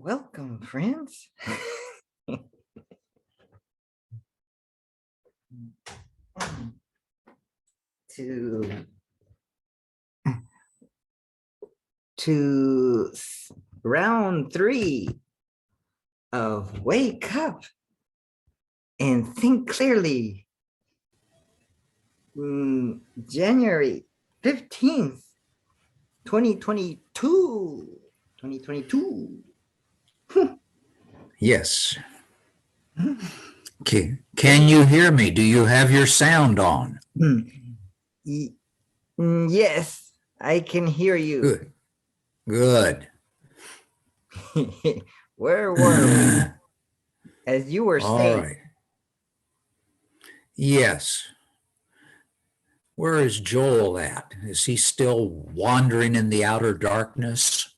Welcome, friends, to round 3 of Wake Up and Think Clearly, January 15th, 2022. 2022. Yes. Okay. Can you hear me? Do you have your sound on? Yes, I can hear you. Good. Good. Where were we? As you were All saying. right. Yes. Where is Joel at? Is he still wandering in the outer darkness?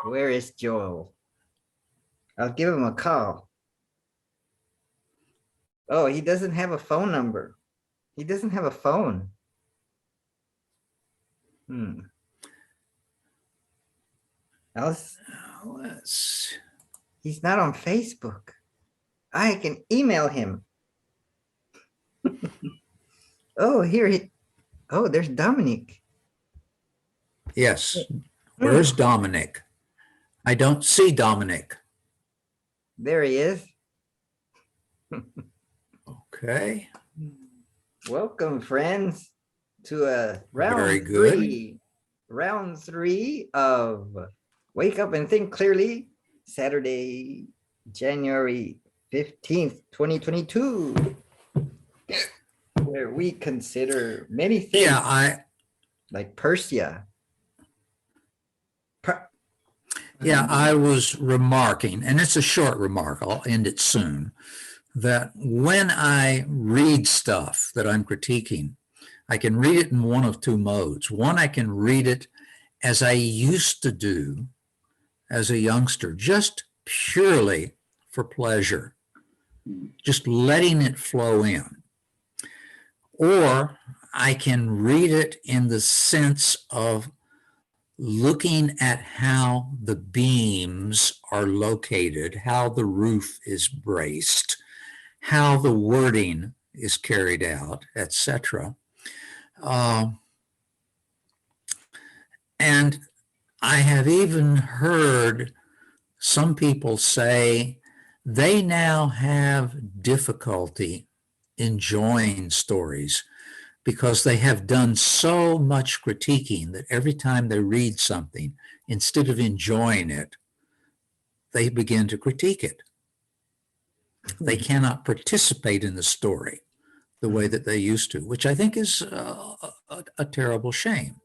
Where is Joel? I'll give him a call. Oh, he doesn't have a phone number. He doesn't have a phone. He's not on Facebook. I can email him. Oh, there's Dominic. Yes. Where's Dominic? I don't see Dominic. There he is. Okay. Welcome, friends, to Very good. round three of Wake Up and Think Clearly, Saturday, January 15th, 2022, where we consider many things. Like Persia. I was remarking, and it's a short remark, I'll end it soon, that when I read stuff that I'm critiquing, I can read it in one of two modes. One, I can read it as I used to do as a youngster, just purely for pleasure, just letting it flow in. Or I can read it in the sense of looking at how the beams are located, how the roof is braced, how the wording is carried out, etc. And I have even heard some people say they now have difficulty enjoying stories because they have done so much critiquing that every time they read something, instead of enjoying it, they begin to critique it. They cannot participate in the story the way that they used to, which I think is a terrible shame.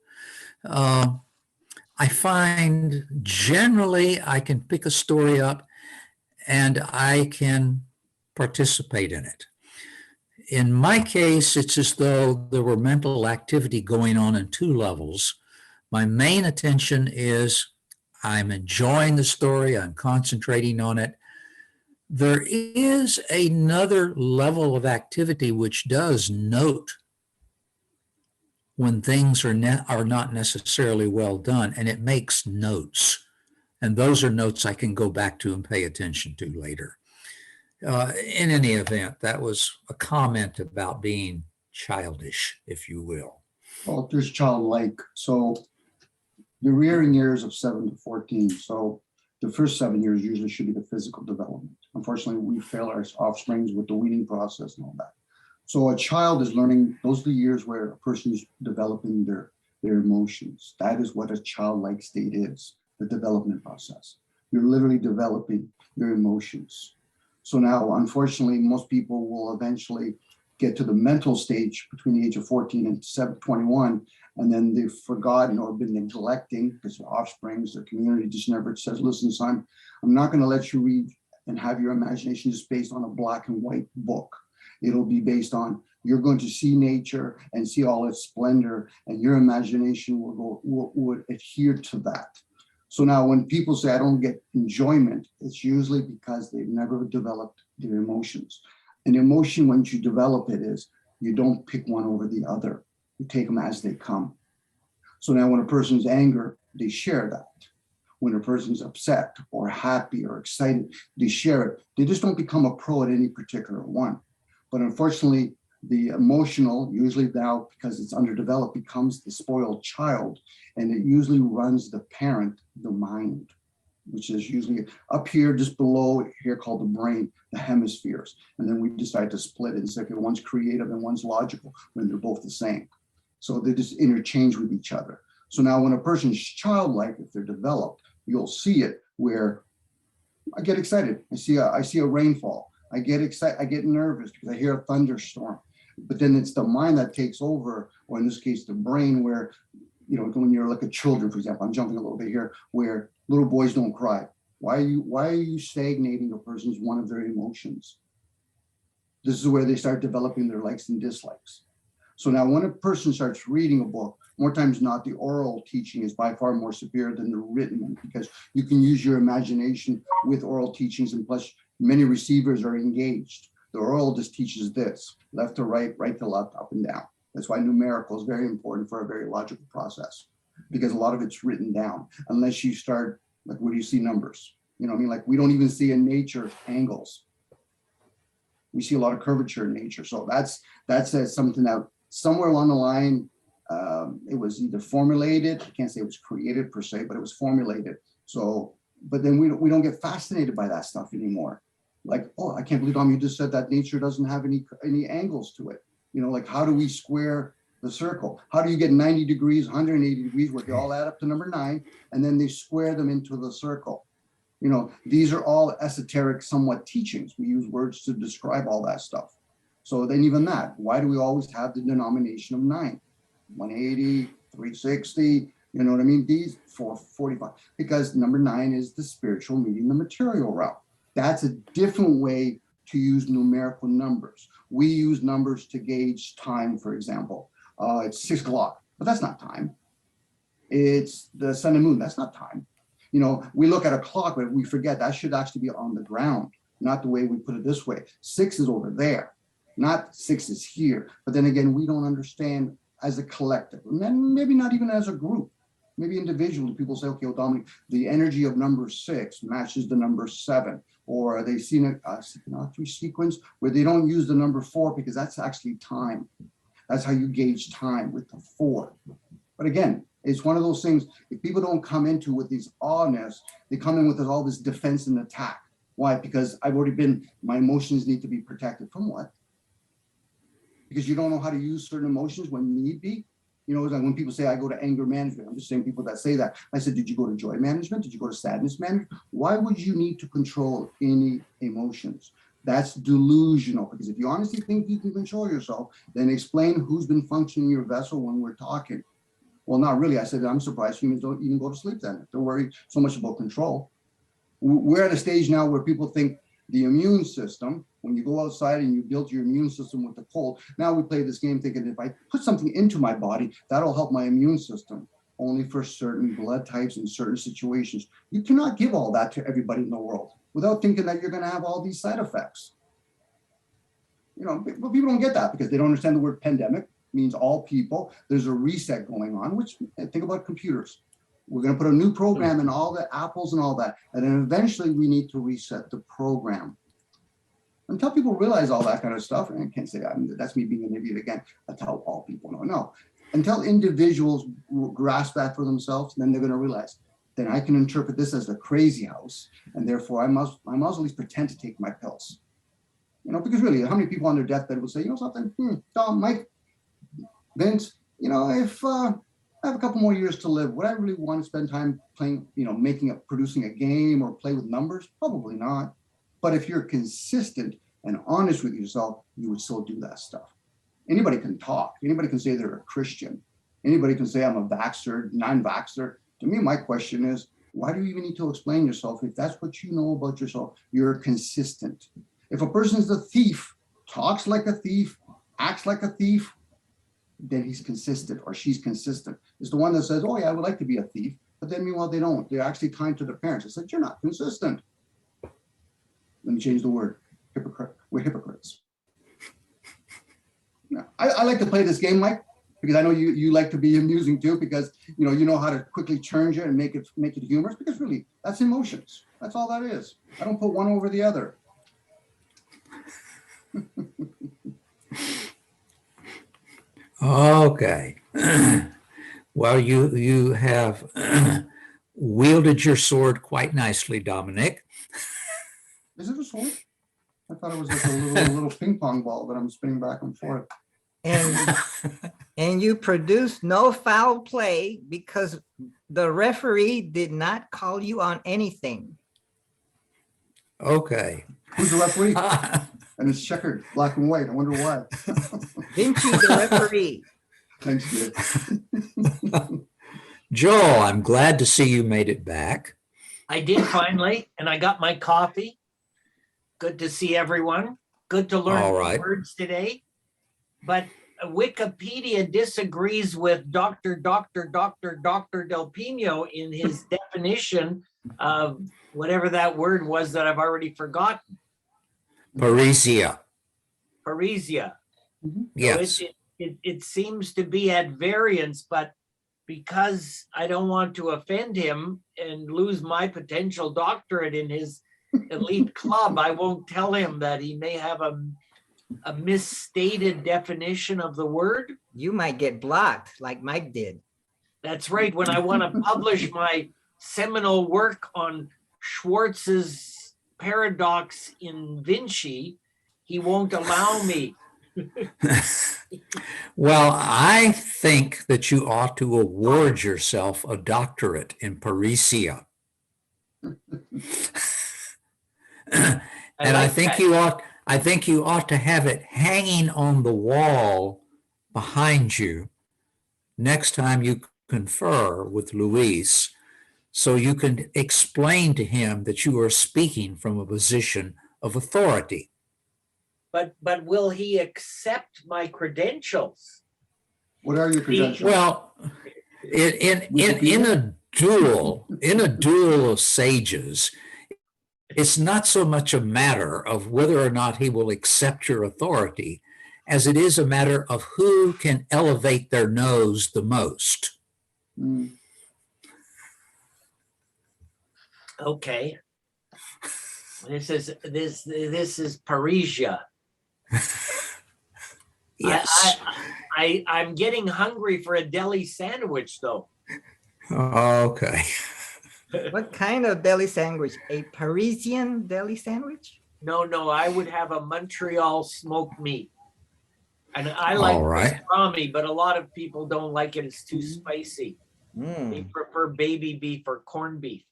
I find generally I can pick a story up and I can participate in it. In my case, it's as though there were mental activity going on in two levels. My main attention is I'm enjoying the story, I'm concentrating on it. There is another level of activity which does note when things are not necessarily well done, and it makes notes. And those are notes I can go back to and pay attention to later. In any event, that was a comment about being childish, if you will. Well, there's childlike. So the rearing years of 7 to 14. So the first 7 years usually should be the physical development. Unfortunately, we fail our offsprings with the weaning process and all that. So a child is learning, those are the years where a person is developing their emotions. That is what a childlike state is, the development process. You're literally developing your emotions. So now, unfortunately, most people will eventually get to the mental stage between the age of 14 and 21, and then they've forgotten or been neglecting because their offsprings, their community just never says, listen, son, I'm not going to let you read and have your imagination just based on a black and white book. It'll be based on, you're going to see nature and see all its splendor, and your imagination would adhere to that. So now when people say, I don't get enjoyment, it's usually because they've never developed their emotions. An emotion, once you develop it, is you don't pick one over the other. You take them as they come. So now when a person's anger, they share that. When a person's upset or happy or excited, they share it. They just don't become a pro at any particular one. But unfortunately, the emotional, usually now because it's underdeveloped, becomes the spoiled child, and it usually runs the parent, the mind, which is usually up here, just below here, called the brain, the hemispheres. And then we decide to split it and say, okay, one's creative and one's logical when they're both the same. So they just interchange with each other. So now when a person's childlike, if they're developed, you'll see it where I get excited. I see a rainfall. I get excited. I get nervous because I hear a thunderstorm. But then it's the mind that takes over, or in this case, the brain, where, you know, when you're like a children, for example, I'm jumping a little bit here, where little boys don't cry. Why are you stagnating a person's one of their emotions? This is where they start developing their likes and dislikes. So now when a person starts reading a book, more times not, the oral teaching is by far more superior than the written one, because you can use your imagination with oral teachings, and plus many receivers are engaged. The oral just teaches this, left to right, right to left, up and down. That's why numerical is very important for a very logical process, because a lot of it's written down, unless you start, like, where do you see numbers? You know what I mean? Like, we don't even see in nature angles. We see a lot of curvature in nature. So that's something that somewhere along the line, it was either formulated. I can't say it was created per se, but it was formulated. So, but then we don't get fascinated by that stuff anymore. Like, oh, I can't believe, Dom, you just said that nature doesn't have any angles to it. You know, like, how do we square the circle? How do you get 90 degrees, 180 degrees, where they all add up to number 9, and then they square them into the circle? You know, these are all esoteric, somewhat teachings. We use words to describe all that stuff. So then even that, why do we always have the denomination of 9? 180, 360, you know what I mean? These 445, because number 9 is the spiritual meeting the material realm. That's a different way to use numerical numbers. We use numbers to gauge time, for example. It's 6 o'clock, but that's not time. It's the sun and moon, that's not time. You know, we look at a clock, but we forget that should actually be on the ground, not the way we put it this way. 6 is over there, not 6 is here. But then again, we don't understand as a collective, and then maybe not even as a group. Maybe individually, people say, okay, well, Dominic, the energy of number 6 matches the number 7. Or they've seen a Sycamore sequence where they don't use the number 4 because that's actually time. That's how you gauge time, with the 4. But again, it's one of those things, if people don't come into with these awness, they come in with all this defense and attack. Why? Because I've already been, my emotions need to be protected from what? Because you don't know how to use certain emotions when need be. You know, like when people say, I go to anger management, I'm just saying people that say that. I said, did you go to joy management? Did you go to sadness management? Why would you need to control any emotions? That's delusional, because if you honestly think you can control yourself, then explain who's been functioning your vessel when we're talking. Well, not really. I said, I'm surprised humans don't even go to sleep then. They're worried so much about control. We're at a stage now where people think the immune system, when you go outside and you build your immune system with the cold, now we play this game thinking if I put something into my body, that'll help my immune system. Only for certain blood types and certain situations. You cannot give all that to everybody in the world without thinking that you're going to have all these side effects. You know, but people don't get that because they don't understand the word pandemic means all people. There's a reset going on, which, think about computers. We're going to put a new program in all the apples and all that. And then eventually we need to reset the program. Until people realize all that kind of stuff, and I can't say that's me being an idiot again, that's how all people know. No, until individuals grasp that for themselves, then they're going to realize, then I can interpret this as the crazy house, and therefore I must at least pretend to take my pills. You know, because really, how many people on their deathbed will say, you know something, Tom, Mike, Vince, you know, if I have a couple more years to live, would I really want to spend time playing, you know, producing a game or play with numbers? Probably not. But if you're consistent and honest with yourself, you would still do that stuff. Anybody can talk. Anybody can say they're a Christian. Anybody can say I'm a vaxxer, non-vaxxer. To me, my question is, why do you even need to explain yourself? If that's what you know about yourself, you're consistent. If a person's a thief, talks like a thief, acts like a thief, then he's consistent or she's consistent. It's the one that says, oh yeah, I would like to be a thief. But then meanwhile, they don't. They're actually kind to their parents. I said, you're not consistent. Let me change the word. Hypocrite. We're hypocrites. Yeah. I like to play this game, Mike. because I know you like to be amusing too, because you know how to quickly turn it and make it humorous, because really that's emotions. That's all that is. I don't put one over the other. Okay. Well, you have wielded your sword quite nicely, Dominic. Is it a sword? I thought it was like a little ping pong ball that I'm spinning back and forth. And you produced no foul play because the referee did not call you on anything. Okay. Who's the referee? And it's checkered, black and white. I wonder why. Vinci, the referee. Thanks, dear. Joel, I'm glad to see you made it back. I did finally, and I got my coffee. Good to see everyone. Good to learn All new right. words today. But Wikipedia disagrees with Dr. Del Pino in his definition of whatever that word was that I've already forgotten. Parisia. Paresia. So Yes. it seems to be at variance, but because I don't want to offend him and lose my potential doctorate in his elite club, I won't tell him that he may have a misstated definition of the word. You might get blocked like Mike did. That's right. When I want to publish my seminal work on Schwartz's paradox in Vinci, he won't allow me. Well, I think that you ought to award yourself a doctorate in Parisia. And I like think that. you ought to have it hanging on the wall behind you next time you confer with Luis, so you can explain to him that you are speaking from a position of authority. But will he accept my credentials? What are your credentials? Well, in a duel of sages, it's not so much a matter of whether or not he will accept your authority as it is a matter of who can elevate their nose the most. Mm. Okay. This is Parisia. Yes. I'm getting hungry for a deli sandwich though. Okay. What kind of deli sandwich? A Parisian deli sandwich? No, I would have a Montreal smoked meat. And I like All right. pastrami, but a lot of people don't like it. It's too spicy. They Mm. prefer baby beef or corned beef.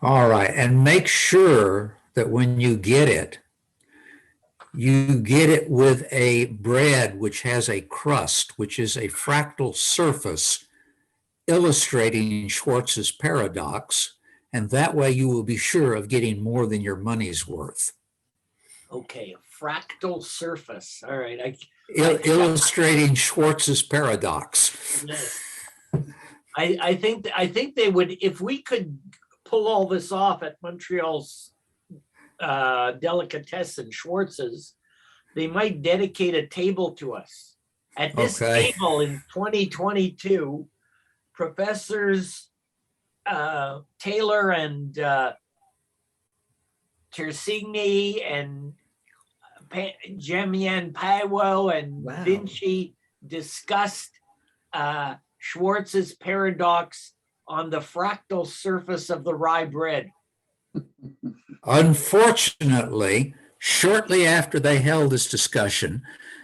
All right. And make sure that when you get it with a bread which has a crust, which is a fractal surface illustrating Schwartz's paradox. And that way you will be sure of getting more than your money's worth. Okay, a fractal surface. All right. Illustrating Schwartz's paradox. I think they would, if we could pull all this off at Montreal's delicatessen, Schwartz's, they might dedicate a table to us. At this Okay. table in 2022, Professors Taylor and Tersigny and Jemian Paiwo and Wow. Vinci discussed Schwartz's paradox on the fractal surface of the rye bread. Unfortunately, shortly after they held this discussion,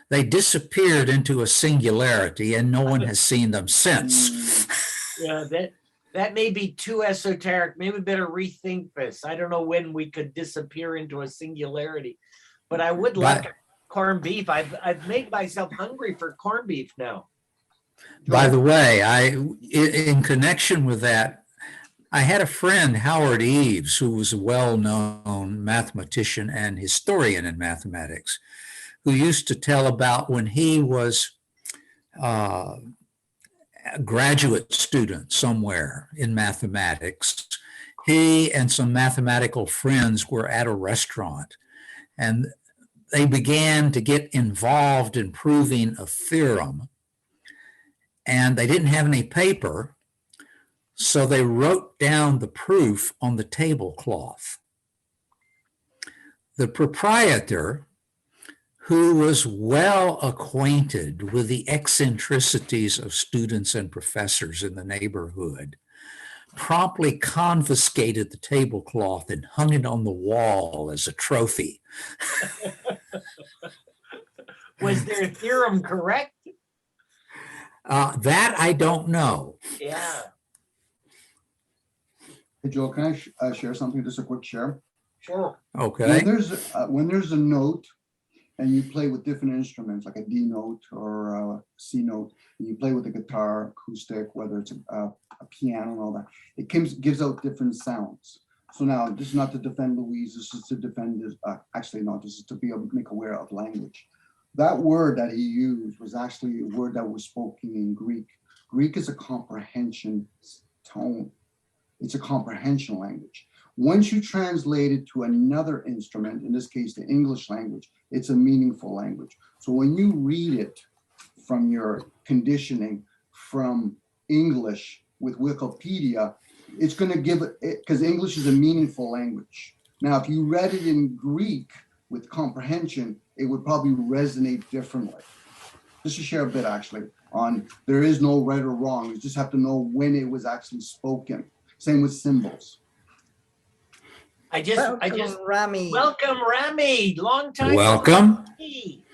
they disappeared into a singularity and no one has seen them since. Yeah, that may be too esoteric. Maybe we better rethink this. I don't know when we could disappear into a singularity, but I would like corned beef. I've made myself hungry for corned beef now. By the way, in connection with that, I had a friend, Howard Eves, who was a well-known mathematician and historian in mathematics, who used to tell about when he was a graduate student somewhere in mathematics. He and some mathematical friends were at a restaurant, and they began to get involved in proving a theorem, and they didn't have any paper, so they wrote down the proof on the tablecloth. The proprietor, who was well acquainted with the eccentricities of students and professors in the neighborhood, promptly confiscated the tablecloth and hung it on the wall as a trophy. Was their theorem correct? That I don't know. Yeah, Hey, Joe, can I share something? Just a quick share. sure. Okay. When there's a note and you play with different instruments, like a D note or a C note, and you play with a guitar, acoustic, whether it's a piano and all that, it gives out different sounds. So now, this is not to defend Louise, this is to defend this, actually no, this is to be able to make aware of language. That word that he used was actually a word that was spoken in Greek. Greek is a comprehension tone. It's a comprehension language. Once you translate it to another instrument, in this case, the English language, it's a meaningful language. So when you read it from your conditioning from English with Wikipedia, it's going to give it, because English is a meaningful language. Now, if you read it in Greek with comprehension, it would probably resonate differently. Just to share a bit actually on, there is no right or wrong. You just have to know when it was actually spoken. Same with symbols. Welcome, Rami. Welcome, Rami. Long time. no Welcome. see.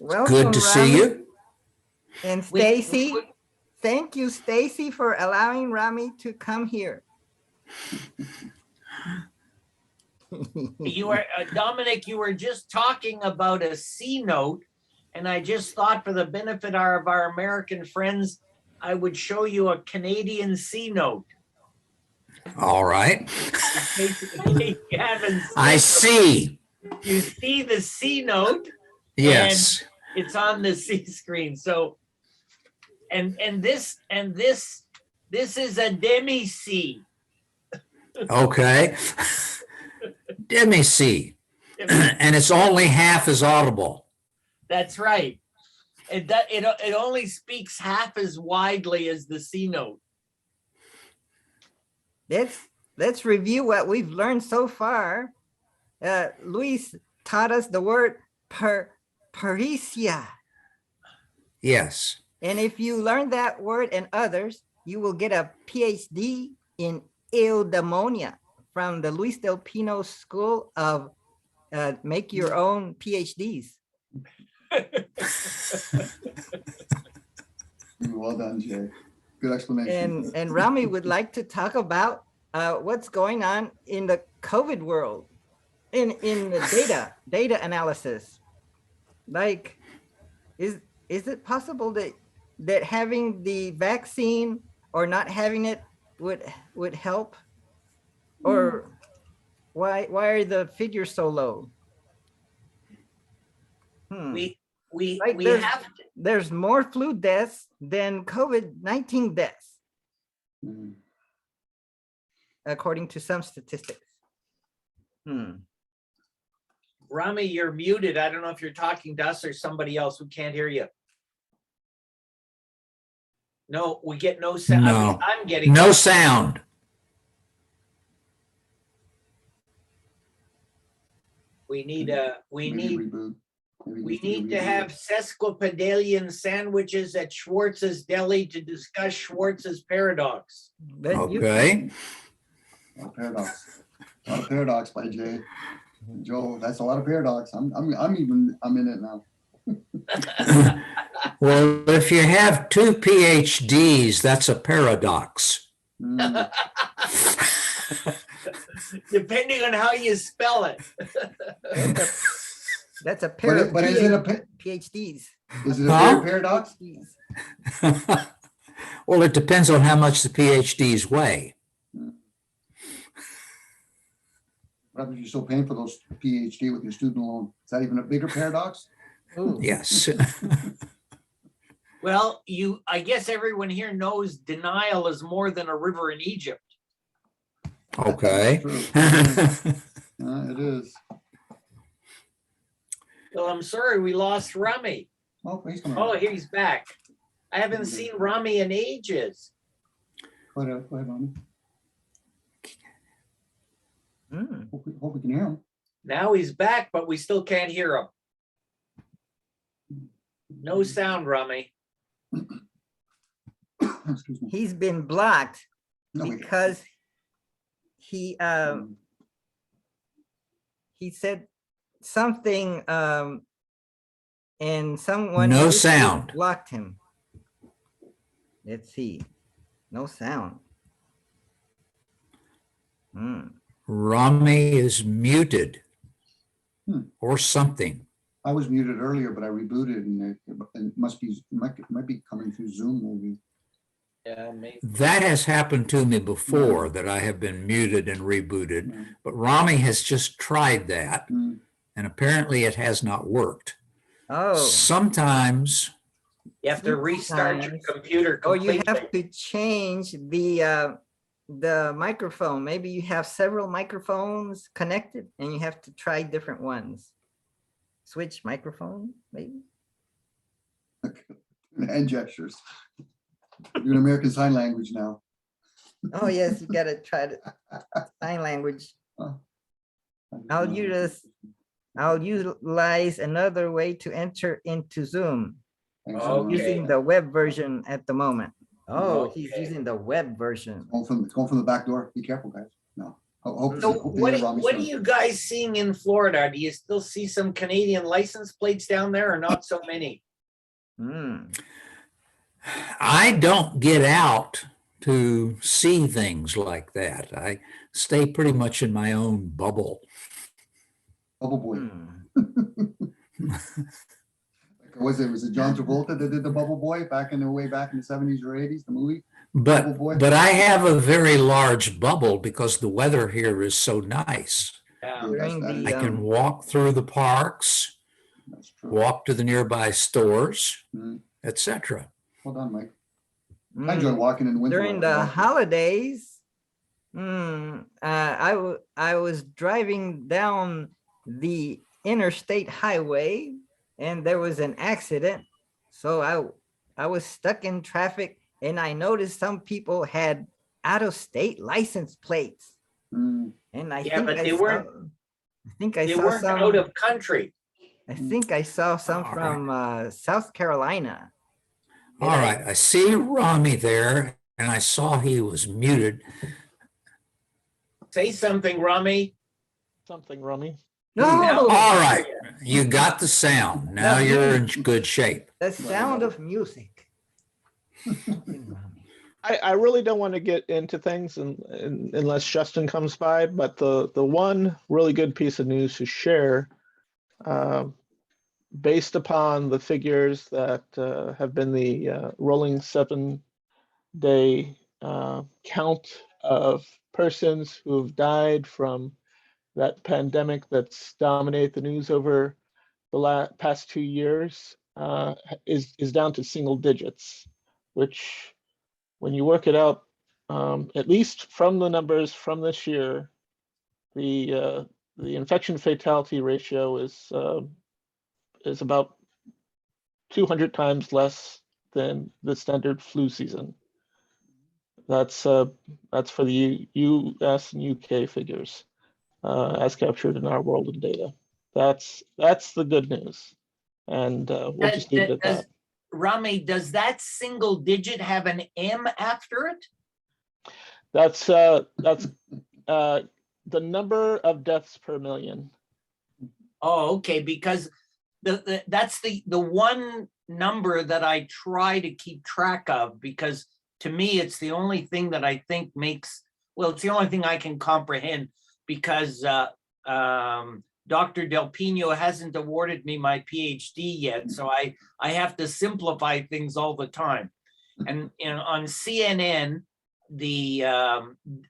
Welcome, Good to see Rami. you. And We- Stacy, thank you, Stacy, for allowing Rami to come here. You were, Dominic, you were just talking about a C note, and I just thought for the benefit of our American friends, I would show you a Canadian C note. All right. In case you haven't I seen see. it. You see the C note, Yes. it's on the C screen. So, and this is a demi C. Okay. Let me see. And it's only half as audible. That's right. It only speaks half as widely as the C note. Let's review what we've learned so far. Luis taught us the word pericia. Yes. And if you learn that word and others, you will get a PhD in eudaimonia from the Luis Del Pino School of Make Your Own PhDs. Well done, Jay. Good explanation. And Rami would like to talk about what's going on in the COVID world, in the data analysis. Like, is it possible that having the vaccine or not having it would help? Or why are the figures so low? We Like have to. There's more flu deaths than COVID-19 deaths, Mm. according to some statistics. Rami, you're muted. I don't know if you're talking to us or somebody else. We can't hear you. No, we get no sound. No. I'm getting No sound. we need Maybe reboot. Maybe we just do a need to reboot. have sesquipedalian sandwiches at Schwartz's Deli to discuss Schwartz's paradox. But you- Okay. A lot of paradox. A lot of paradox by Jay. Joe, that's a lot of paradox. I'm in it now. Well, if you have two PhDs, that's a paradox. Mm. Depending on how you spell it. That's a pair of But is it a PhDs. is it a Huh? bigger paradox? Well, it depends on how much the PhDs weigh. What if you're still paying for those PhD with your student loan? Is that even a bigger paradox? Ooh. Yes. Well, I guess everyone here knows denial is more than a river in Egypt. Okay. True. It is. Well, I'm sorry, we lost Rummy. Oh, he's coming. Oh, back. he's back. I haven't seen Rummy in ages. Go ahead, Ronnie. Hmm. Hope we can hear him. Now he's back, but we still can't hear him. No sound, Rummy. Excuse me. He's been blocked No, we- because he said something and someone No basically sound. blocked him. Let's see. No sound. Hmm. Rami is muted Hmm. or something. I was muted earlier, but I rebooted and it might be coming through Zoom maybe. Yeah, maybe. That has happened to me before, that I have been muted and rebooted, Yeah. but Rami has just tried that, Mm. and apparently it has not worked. Oh, Sometimes, You have to restart your Sometimes. computer oh, you completely. have to change the microphone. Maybe you have several microphones connected and you have to try different ones. Switch microphone, maybe? And gestures. Doing American Sign Language now. Oh, yes, you gotta try the sign language. I'll utilize another way to enter into Zoom Thanks, Okay. Ron. using the web version at the moment. Oh, he's Okay. using the web version. It's going from the back door. Be careful, guys. No. Hope So to what, hear Rami what are soon. you guys seeing in Florida? Do you still see some Canadian license plates down there or not so many? Hmm. I don't get out to see things like that. I stay pretty much in my own bubble. Bubble Boy. Hmm. Was it John Travolta that did the Bubble Boy back in the 70s or 80s, the movie? Bubble Boy? But I have a very large bubble because the weather here is so nice. Yeah. During That's- the, I can walk through the parks, That's true. walk to the nearby stores, Mhm. etc. Well done, Mike. I hmm. enjoy walking in the winter. During weather. the holidays, I was driving down the interstate highway and there was an accident. So I was stuck in traffic and I noticed some people had out-of-state license plates. Mm. And I Yeah, think but I they saw, weren't- I think I They saw weren't some, out of country. I think I saw some All from South Carolina. All right, I see Rami there, and I saw he was muted. Say something, Rummy. Something, Rummy. No, All right, you got the sound. Now No, you're you- in good shape. the sound of music. I really don't want to get into things unless Justin comes by, but the one really good piece of news to share, based upon the figures that have been the rolling 7-day count of persons who have died from that pandemic that's dominated the news over the past 2 years, is down to single digits, which, when you work it out, at least from the numbers from this year, the infection fatality ratio is about 200 times less than the standard flu season. That's for the US and UK figures, as captured in our world and data. That's the good news, and we'll just leave it at that. Rummy, does that single digit have an M after it? That's the number of deaths per million. Oh, okay, because that's the one number that I try to keep track of, because to me, it's the only thing that I think makes, well, it's the only thing I can comprehend, because Dr. Del Pino hasn't awarded me my PhD yet, so I have to simplify things all the time. And on CNN, the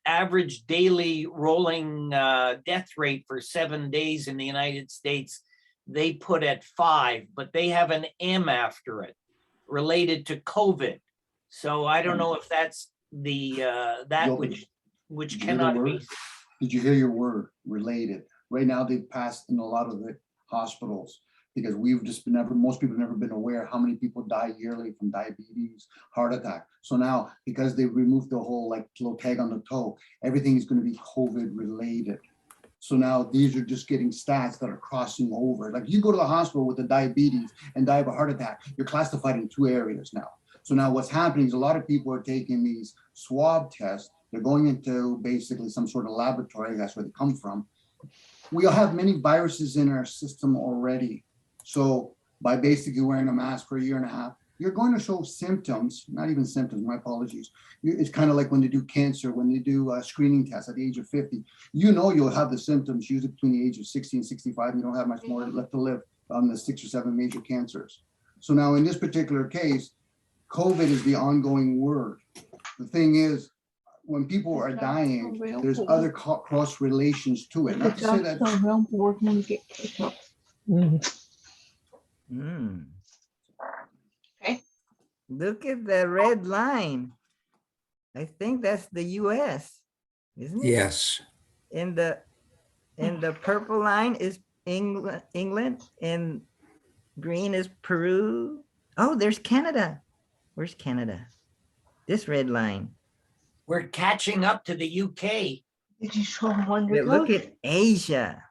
average daily rolling death rate for 7 days in the United States, they put at 5, but they have an M after it related to COVID. So I don't know if that's the that Gilbert, which did you hear the cannot be. word? Did you hear your word, related? Right now, they've passed in a lot of the hospitals, because we've just been never, most people have never been aware how many people die yearly from diabetes, heart attack. So now, because they removed the whole like little tag on the toe, everything is going to be COVID related. So now these are just getting stats that are crossing over. Like you go to the hospital with the diabetes and die of a heart attack, you're classified in 2 areas now. So now what's happening is a lot of people are taking these swab tests. They're going into basically some sort of laboratory. That's where they come from. We all have many viruses in our system already. So by basically wearing a mask for a year and a half, you're going to show symptoms, not even symptoms, my apologies. It's kind of like when they do cancer, when they do screening tests at the age of 50, you'll have the symptoms usually between the age of 60 and 65. You don't have much more left to live on the 6 or 7 major cancers. So now in this particular case, COVID is the ongoing word. The thing is, when people are dying, there's other cross relations to it. Not to say that. Hmm. Okay. Look at the red line. I think that's the US, isn't it? Yes. And the purple line is England, and green is Peru. Oh, there's Canada. Where's Canada? This red line. We're catching up to the UK. Did you show them one? But look at Asia.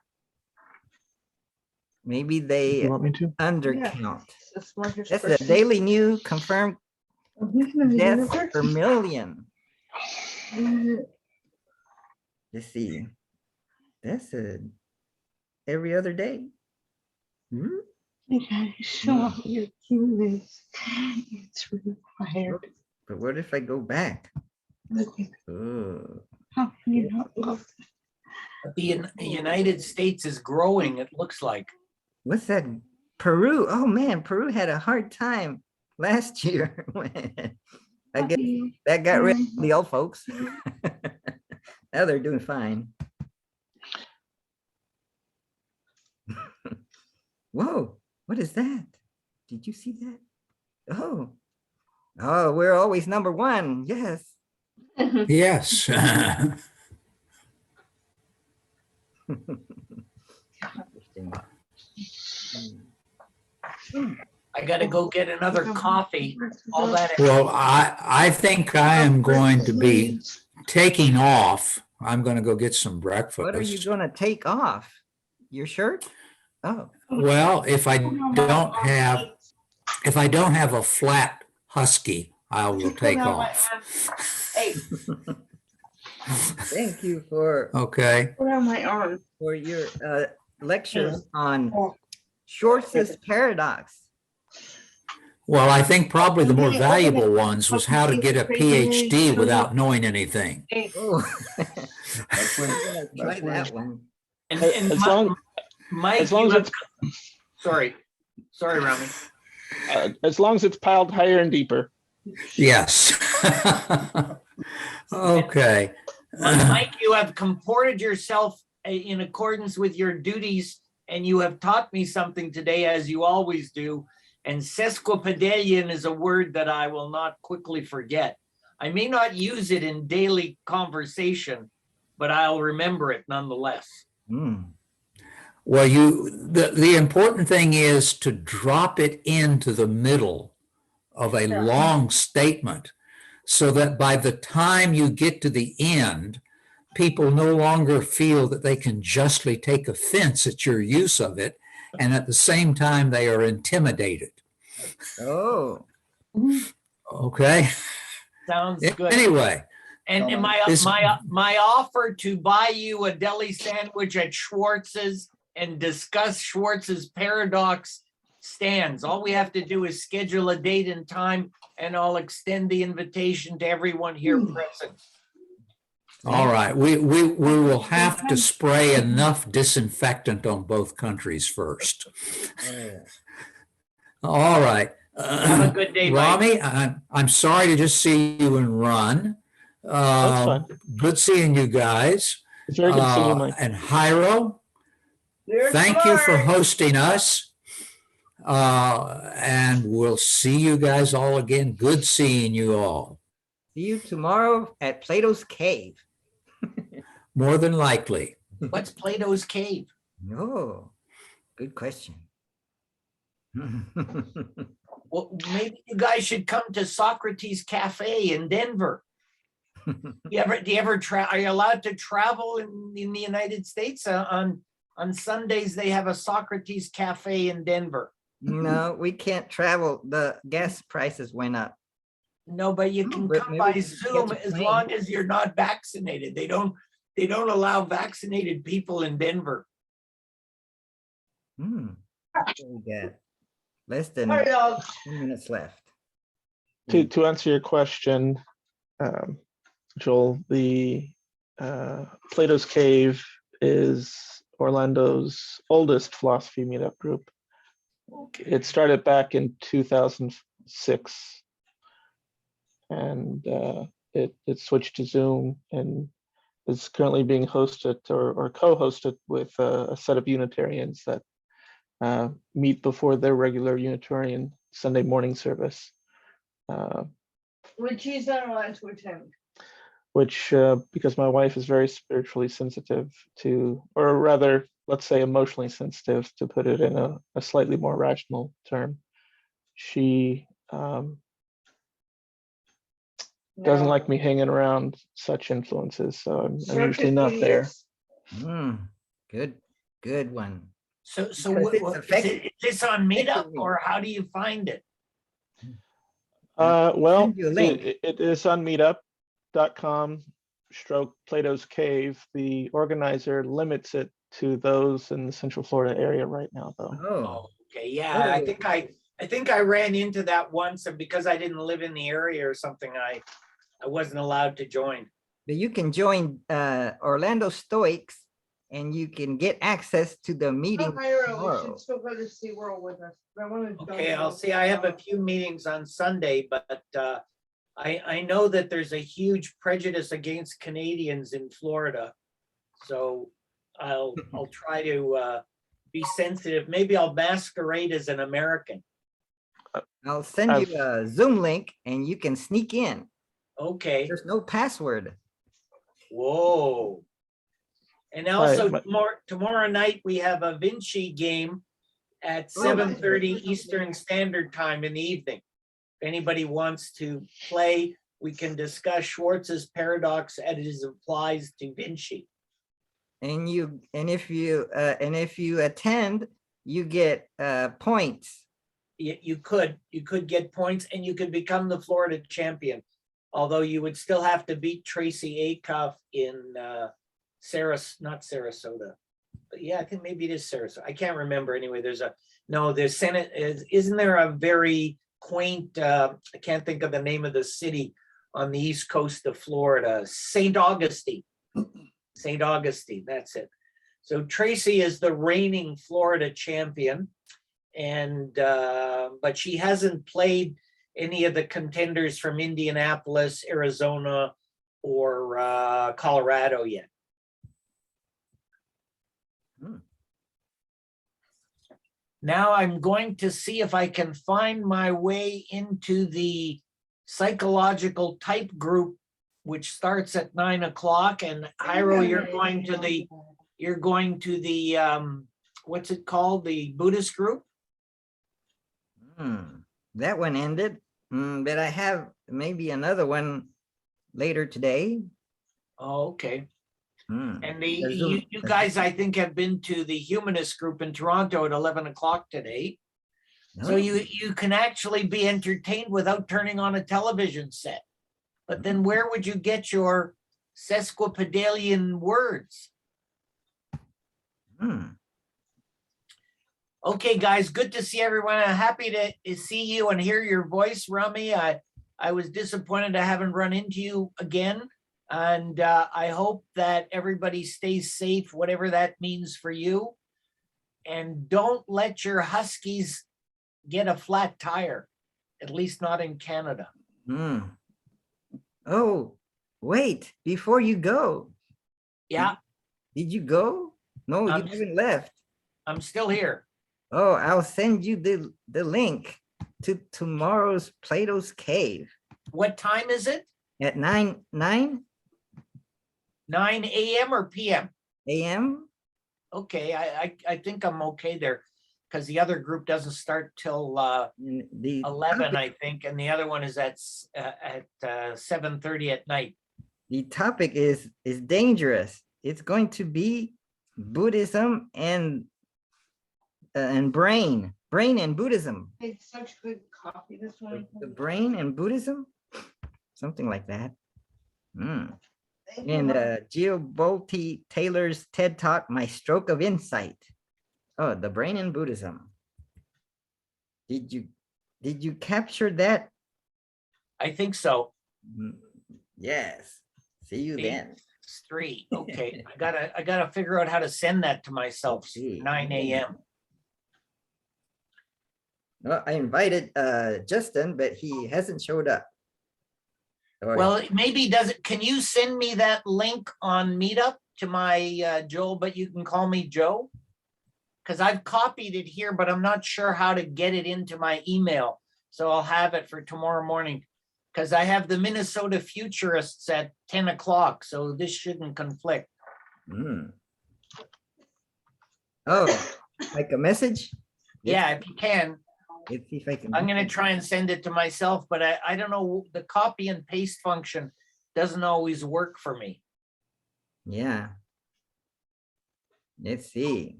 Maybe You they want me to? undercount. That's the Daily New confirmed deaths per million. Let's see. That's every other day. Hmm? You gotta show your humans. It's required. But what if I go back? Look at Oh, how can you not love The United States is growing, it looks like. what's that? Peru. Oh man, Peru had a hard time last year. I guess that got rid of the old folks. Now they're doing fine. Whoa, what is that? Did you see that? Oh, we're always number one. Yes. Yes. Interesting. I gotta go get another coffee. All that. Well, I think I am going to be taking off. I'm going to go get some breakfast. What are you gonna take off? Your shirt? Oh, Well, if I don't have a flat husky, I will take off. Hey, thank you for Okay. Put on my arm. your lectures on Schwarz's paradox. Well, I think probably the more valuable ones was how to get a PhD without knowing anything. Oh, That's when, try that's when that one. and As long, Mike, as long you as have, it's sorry, Rami. as long as it's piled higher and deeper. Yes. Okay. Mike, you have comported yourself in accordance with your duties, and you have taught me something today, as you always do. And sesquipedalian is a word that I will not quickly forget. I may not use it in daily conversation, but I'll remember it nonetheless. Hmm. Well, the important thing is to drop it into the middle of a long statement so that by the time you get to the end, people no longer feel that they can justly take offense at your use of it. And at the same time, they are intimidated. Oh, Okay. Sounds good. Anyway, And This- my offer to buy you a deli sandwich at Schwartz's and discuss Schwartz's paradox stands. All we have to do is schedule a date and time, and I'll extend the invitation to everyone here present. all right. We will have to spray enough disinfectant on both countries first. yeah. All right. Have a good day, Mike. Rami, I'm sorry to just see you and run. That's fine. Good seeing you guys. It's very good seeing you, Mike. And Jairo, thank you for hosting us. And we'll see you guys all again. Good seeing you all. See you tomorrow at Plato's Cave. More than likely. What's Plato's cave? Oh, good question. Well, maybe you guys should come to Socrates Cafe in Denver. Do you ever are you allowed to travel in the United States? On Sundays, they have a Socrates Cafe in Denver. No, we can't travel. The gas prices went up. No, but you Oh, can but come maybe by we can Zoom catch a as plane. long as you're not vaccinated. They don't allow vaccinated people in Denver. Hmm. We got less than Sorry, dog. 10 minutes left. To answer your question, Joel, the Plato's Cave is Orlando's oldest philosophy meetup group. It started back in 2006, and it switched to Zoom and is currently being hosted or co-hosted with a set of Unitarians that meet before their regular Unitarian Sunday morning service. Which he's not allowed to attend. Which, because my wife is very spiritually sensitive to, or rather, let's say emotionally sensitive, to put it in a slightly more rational term, she doesn't like me hanging around such influences, so I'm usually not there. Hmm. Good one. So Because what, it's is affecting this on Meetup, affecting me. or how do you find it? Well, Send you a link. it is on meetup.com/Plato's Cave. The organizer limits it to those in the Central Florida area right now, though. Oh, Oh, okay, yeah, I think I ran into that once, and because I didn't live in the area or something, I wasn't allowed to join. but you can join Orlando Stoics and you can get access to the meeting Oh, Ira, we tomorrow. should still go to SeaWorld with us. I wanna go Okay, to I'll the- see. I have a few meetings on Sunday, but I know that there's a huge prejudice against Canadians in Florida. So I'll try to be sensitive. Maybe I'll masquerade as an American. I'll send you a Zoom link and you can sneak in. Okay, There's no password. whoa. And also but- tomorrow night, we have a Vinci game at Oh, 7:30 Eastern Standard Time in the evening. If anybody wants to play, we can discuss Schwartz's paradox as it applies to Vinci. And if you attend, you get points. You could get points and you could become the Florida champion. Although you would still have to beat Tracy Acuff in not Sarasota. But yeah, I think maybe it is Sarasota. I can't remember anyway. There's Senate, isn't there a very quaint, I can't think of the name of the city on the east coast of Florida, St. Augustine. St. Augustine, that's it. So Tracy is the reigning Florida champion, and but she hasn't played any of the contenders from Indianapolis, Arizona, or Colorado yet. Now I'm going to see if I can find my way into the psychological type group, which starts at 9 o'clock. And Jairo, you're going to the what's it called? The Buddhist group? That one ended, but I have maybe another one later today. Oh, okay. And The Zoom- you guys, I think, have been to the humanist group in Toronto at 11 o'clock today. So Oh, you can actually be entertained without turning on a television set. But then where would you get your sesquipedalian words? Okay, guys, good to see everyone. I'm happy to see you and hear your voice, Rami. I was disappointed I haven't run into you again. And I hope that everybody stays safe, whatever that means for you. And don't let your Huskies get a flat tire, at least not in Canada. Oh, wait, before you go, Yeah, did you go? No, you I'm- haven't left. I'm still here. Oh, I'll send you the link to tomorrow's Plato's Cave What time is it? at 9 9 a.m. or p.m.? a.m. Okay, I think I'm okay there. because the other group doesn't start till The 11, topic- I think, and the other one is at 7:30 at night. the topic is dangerous. It's going to be Buddhism and brain and Buddhism. It's such good coffee this morning. The brain and Buddhism, something like that. Mm. Thank you, And Mom. Geo Bolte Taylor's TED Talk, My Stroke of Insight. Oh, the brain and Buddhism. Did you capture that? I think so. Mm, yes. See you then. It's 3. Okay, I gotta figure out how to send that to myself. See. 9 a.m. Well, I invited Justin, but he hasn't showed up. Or- Well, maybe can you send me that link on Meetup to my Joel, but you can call me Joe? Because I've copied it here, but I'm not sure how to get it into my email. So I'll have it for tomorrow morning. Because I have the Minnesota Futurists at 10 o'clock, so this shouldn't conflict. Mm. Oh, like a message? Yeah, if you can. Let's see if I can. I'm gonna try and send it to myself, but I don't know, the copy and paste function doesn't always work for me. Yeah. Let's see.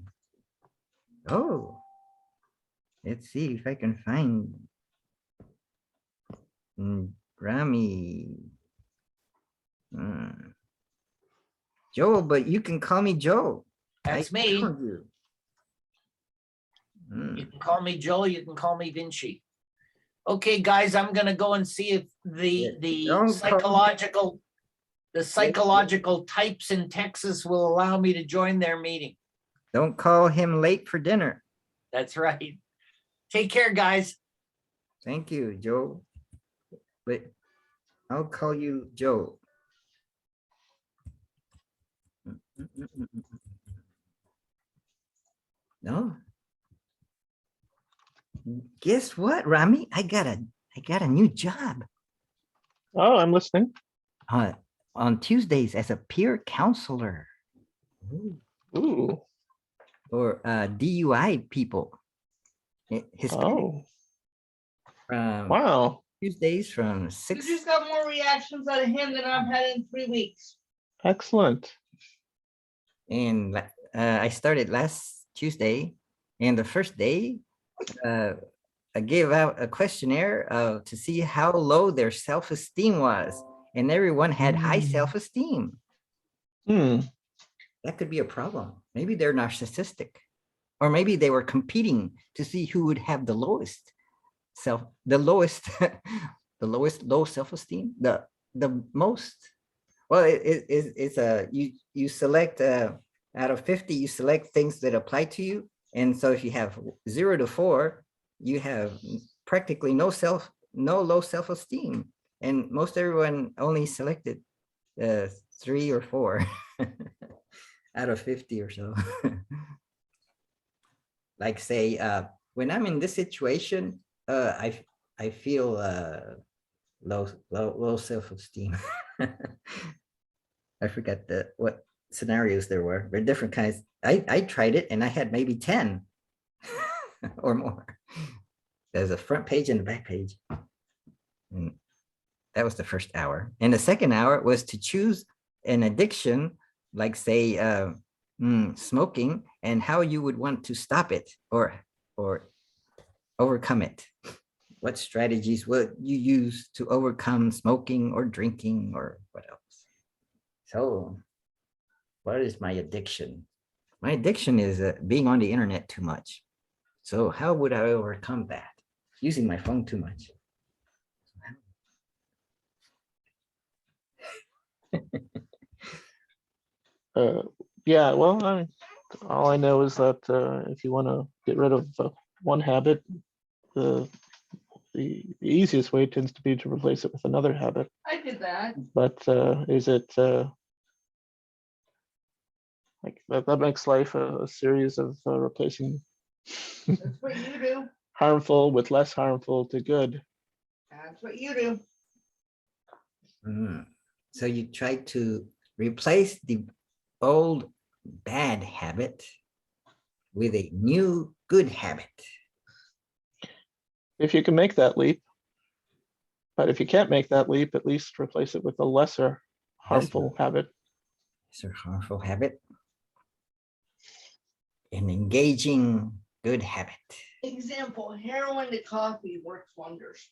Oh. Let's see if I can find Rami. Joe, but you can call me Joe. That's I me. found you. You can call me Joel, you can call me Vinci. Okay, guys, I'm gonna go and see if Yeah, the don't psychological types in Texas will allow me to join their meeting. Don't call him late for dinner. That's right. Take care, guys. Thank you, Joe. But I'll call you Joe. No. Guess what, Rami? I got a new job Oh, I'm listening. on Tuesdays as a peer counselor Ooh, for DUI people. Hispanic. oh, From wow. Tuesdays from You 6. just got more reactions out of him than I've had in 3 weeks. Excellent. And I started last Tuesday, and the first day, I gave out a questionnaire to see how low their self-esteem was, and everyone had high Mm. self-esteem. Hmm. That could be a problem. Maybe they're narcissistic, or maybe they were competing to see who would have the lowest the lowest low self-esteem, the most. Well, it's you select out of 50, you select things that apply to you. And so if you have 0 to 4, you have practically no low self-esteem. And most everyone only selected 3 or 4 out of 50 or so. Like say, when I'm in this situation, I feel low self-esteem. I forgot what scenarios there were. There are different kinds. I tried it and I had maybe 10 or more. There's a front page and a back page. And that was the first hour. And the second hour was to choose an addiction, like say smoking, and how you would want to stop it or overcome it. What strategies would you use to overcome smoking or drinking or what else? So what is my addiction? My addiction is being on the internet too much. So how would I overcome that? Using my phone too much. Yeah, well, all I know is that if you want to get rid of one habit, the easiest way tends to be to replace it with another habit. I did that. But is it like that makes life a series of replacing That's what you do. harmful with less harmful to good. That's what you do. So you try to replace the old bad habit with a new good habit. If you can make that leap. But if you can't make that leap, at least replace it with a lesser harmful habit. It's a harmful habit. An engaging good habit. Example, heroin to coffee works wonders.